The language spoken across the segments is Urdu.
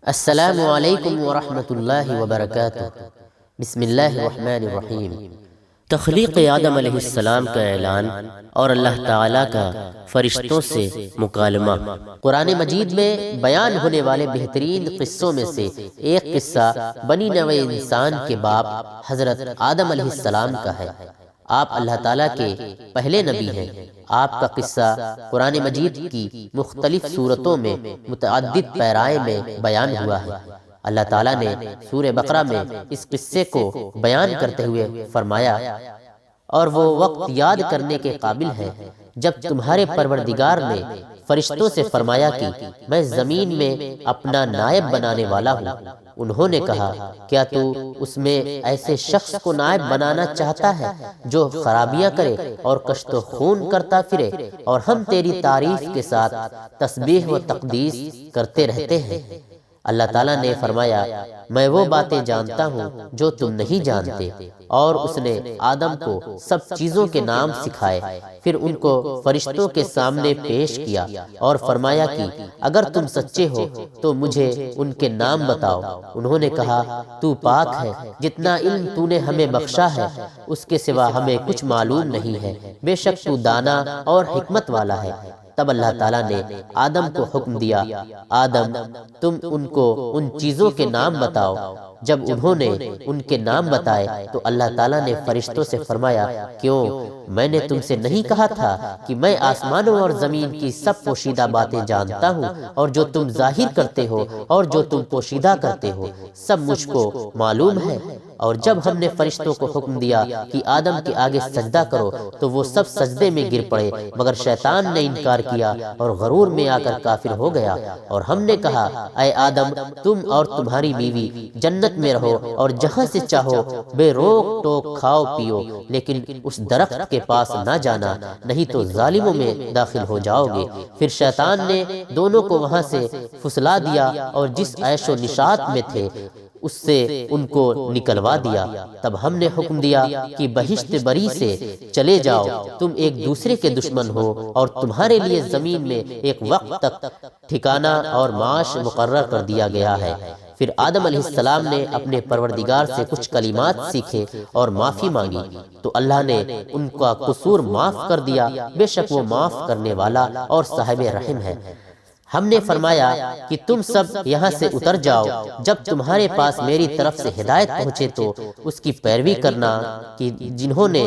السلام علیکم ورحمۃ اللہ وبرکاتہ۔ بسم اللہ الرحمن الرحیم۔ تخلیق آدم علیہ السلام کا اعلان اور اللہ تعالیٰ کا فرشتوں سے مکالمہ۔ قرآن مجید میں بیان ہونے والے بہترین قصوں میں سے ایک قصہ بنی نوع انسان کے باپ حضرت آدم علیہ السلام کا ہے۔ آپ اللہ تعالیٰ کے پہلے نبی ہیں۔ آپ کا قصہ قرآن مجید کی مختلف صورتوں میں متعدد پیرائے میں بیان ہوا ہے۔ اللہ تعالیٰ نے سورہ بقرہ میں اس قصے کو بیان کرتے ہوئے فرمایا، اور وہ وقت یاد کرنے کے قابل ہے جب تمہارے پروردگار نے فرشتوں سے فرمایا کہ میں زمین میں اپنا نائب بنانے والا ہوں۔ انہوں نے کہا، کیا تو اس میں ایسے شخص کو نائب بنانا چاہتا ہے جو خرابیاں کرے اور کشت و خون کرتا پھرے، اور ہم تیری تعریف کے ساتھ تسبیح و تقدیس کرتے رہتے ہیں۔ اللہ تعالیٰ نے فرمایا، میں وہ باتیں جانتا ہوں جو تم نہیں جانتے، اور اس نے آدم کو سب چیزوں کے نام سکھائے، پھر ان کو فرشتوں کے سامنے پیش کیا اور فرمایا کہ اگر تم سچے ہو تو مجھے ان کے نام بتاؤ۔ انہوں نے کہا، تو پاک ہے، جتنا علم تو نے ہمیں بخشا ہے اس کے سوا ہمیں کچھ معلوم نہیں ہے، بے شک تو دانا اور حکمت والا ہے۔ تب اللہ تعالیٰ نے آدم کو حکم دیا، آدم تم ان کو ان چیزوں کے نام بتاؤ۔ جب انہوں نے ان کے نام بتائے تو اللہ تعالیٰ نے فرشتوں سے فرمایا، کیوں میں نے تم سے نہیں کہا تھا کہ میں آسمانوں اور زمین کی سب پوشیدہ باتیں جانتا ہوں، اور جو تم ظاہر کرتے ہو اور جو تم پوشیدہ کرتے ہو سب مجھ کو معلوم ہے۔ اور جب ہم نے فرشتوں کو حکم دیا کہ آدم کے آگے سجدہ کرو تو وہ سب سجدے میں گر پڑے، مگر شیطان نے انکار کیا اور غرور میں آ کر کافر ہو گیا۔ اور ہم نے کہا، اے آدم تم اور تمہاری بیوی جنت میں رہو اور جہاں سے چاہو بے روک ٹوک کھاؤ پیو، لیکن اس درخت کے پاس نہ جانا، نہیں تو ظالموں میں داخل ہو جاؤ گے۔ پھر شیطان نے دونوں کو وہاں سے پھسلا دیا اور جس عیش و نشاط میں تھے اس سے ان کو نکلوا دیا۔ تب ہم نے حکم دیا کہ بہشت بری سے چلے جاؤ، تم ایک دوسرے کے دشمن ہو، اور تمہارے لیے زمین میں ایک وقت تک ٹھکانہ اور معاش مقرر کر دیا گیا ہے۔ پھر آدم علیہ السلام نے اپنے پروردگار سے کچھ کلمات سیکھے اور معافی مانگی، تو اللہ نے ان کا قصور معاف کر دیا، بے شک وہ معاف کرنے والا اور صاحب رحم ہے۔ ہم نے فرمایا کہ تم سب یہاں سے اتر جاؤ، جب تمہارے پاس میری طرف سے ہدایت پہنچے تو اس کی پیروی کرنا، کہ جنہوں نے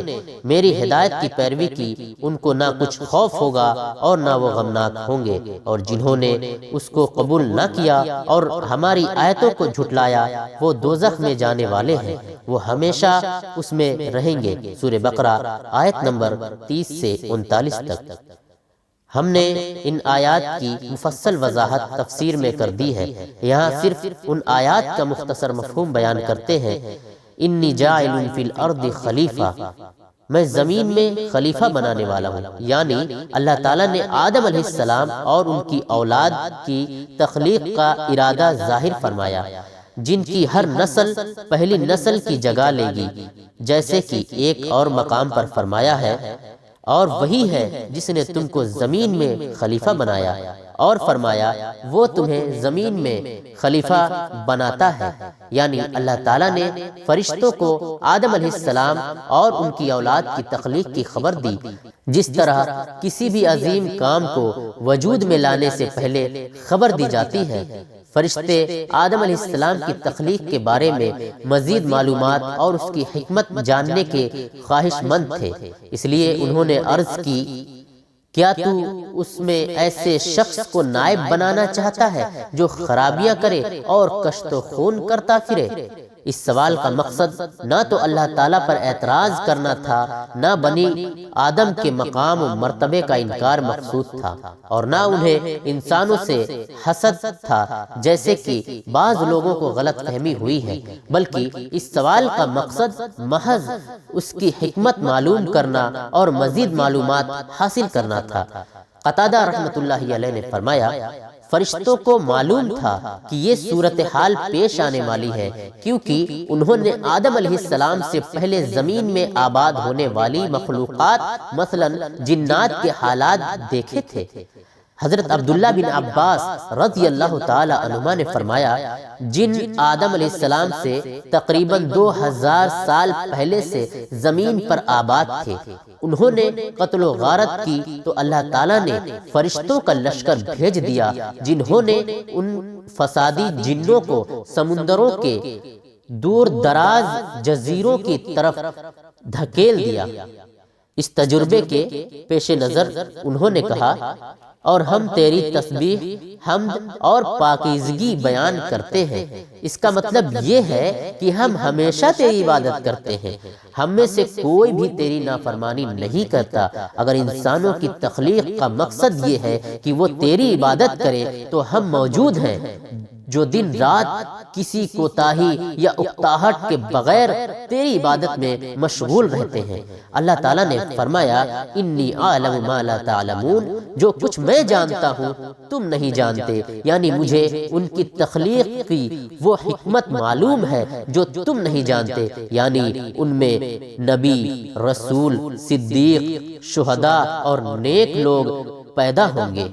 میری ہدایت کی پیروی کی ان کو نہ کچھ خوف ہوگا اور نہ وہ غمناک ہوں گے، اور جنہوں نے اس کو قبول نہ کیا اور ہماری آیتوں کو جھٹلایا وہ دوزخ میں جانے والے ہیں، وہ ہمیشہ اس میں رہیں گے۔ سورہ بقرہ آیت نمبر 30 سے 39 تک۔ ہم نے ان آیات کی مفصل وضاحت تفسیر میں کر دی ہے، یہاں صرف ان آیات کا مختصر مفہوم بیان کرتے ہیں۔ انی جاعل فی الارض خلیفہ، میں زمین میں خلیفہ بنانے والا ہوں، یعنی اللہ تعالیٰ نے آدم علیہ السلام اور ان کی اولاد کی تخلیق کا ارادہ ظاہر فرمایا، جن کی ہر نسل پہلی نسل کی جگہ لے گی، جیسے کہ ایک اور مقام پر فرمایا ہے، اور وہی ہے جس نے تم کو زمین میں خلیفہ بنایا، اور فرمایا وہ تمہیں زمین میں خلیفہ بناتا ہے، یعنی اللہ تعالیٰ نے فرشتوں کو آدم علیہ السلام اور ان کی اولاد کی تخلیق کی خبر دی۔ جس طرح کسی بھی عظیم کام کو وجود میں لانے سے پہلے خبر دی جاتی ہے، فرشتے آدم علیہ السلام کی تخلیق کے بارے میں مزید معلومات اور اس کی حکمت جاننے کے خواہش مند تھے، اس لیے انہوں نے عرض کی، کیا تو اس میں ایسے شخص کو نائب بنانا چاہتا ہے جو خرابیاں کرے اور کشت و خون کرتا پھرے؟ اس سوال کا مقصد نہ تو اللہ تعالیٰ پر اعتراض کرنا تھا، نہ بنی آدم کے مقام و مرتبے کا انکار مقصود تھا، اور نہ انہیں انسانوں سے حسد تھا جیسے کہ بعض لوگوں کو غلط فہمی ہوئی ہے، بلکہ اس سوال کا مقصد محض اس کی حکمت معلوم کرنا اور مزید معلومات حاصل کرنا تھا۔ قتادہ رحمۃ اللہ علیہ نے فرمایا، فرشتوں کو معلوم تھا کہ یہ صورتحال پیش آنے والی ہے، کیونکہ انہوں نے آدم علیہ السلام سے پہلے زمین میں آباد ہونے والی مخلوقات مثلا جنات کے حالات دیکھے تھے۔ حضرت عبداللہ بن عباس رضی اللہ تعالی عنہما نے فرمایا جن آدم علیہ السلام سے تقریباً 2000 سال پہلے سے زمین پر آباد تھے، انہوں نے قتل و غارت کی تو اللہ تعالیٰ نے فرشتوں کا لشکر بھیج دیا جنہوں نے ان فسادی جنوں کو سمندروں کے دور دراز جزیروں کی طرف دھکیل دیا۔ اس تجربے کے پیش نظر انہوں نے کہا اور ہم تیری تسبیح، حمد اور پاکیزگی بیان کرتے ہیں۔ اس کا مطلب یہ ہے کہ ہم ہمیشہ تیری عبادت کرتے ہیں، ہم میں سے کوئی بھی تیری نافرمانی نہیں کرتا۔ اگر انسانوں کی تخلیق کا مقصد یہ ہے کہ وہ تیری عبادت کرے تو ہم موجود ہیں جو دن رات کسی کوتاہی یا اکتاہٹ کے بغیر تیری عبادت میں مشغول رہتے ہیں۔ اللہ تعالیٰ نے فرمایا انی اعلم ما لا تعلمون، جو کچھ میں جانتا ہوں تم نہیں جانتے، یعنی مجھے ان کی تخلیق کی وہ حکمت معلوم ہے جو تم نہیں جانتے، یعنی ان میں نبی، رسول، صدیق، شہداء اور نیک لوگ پیدا ہوں گے۔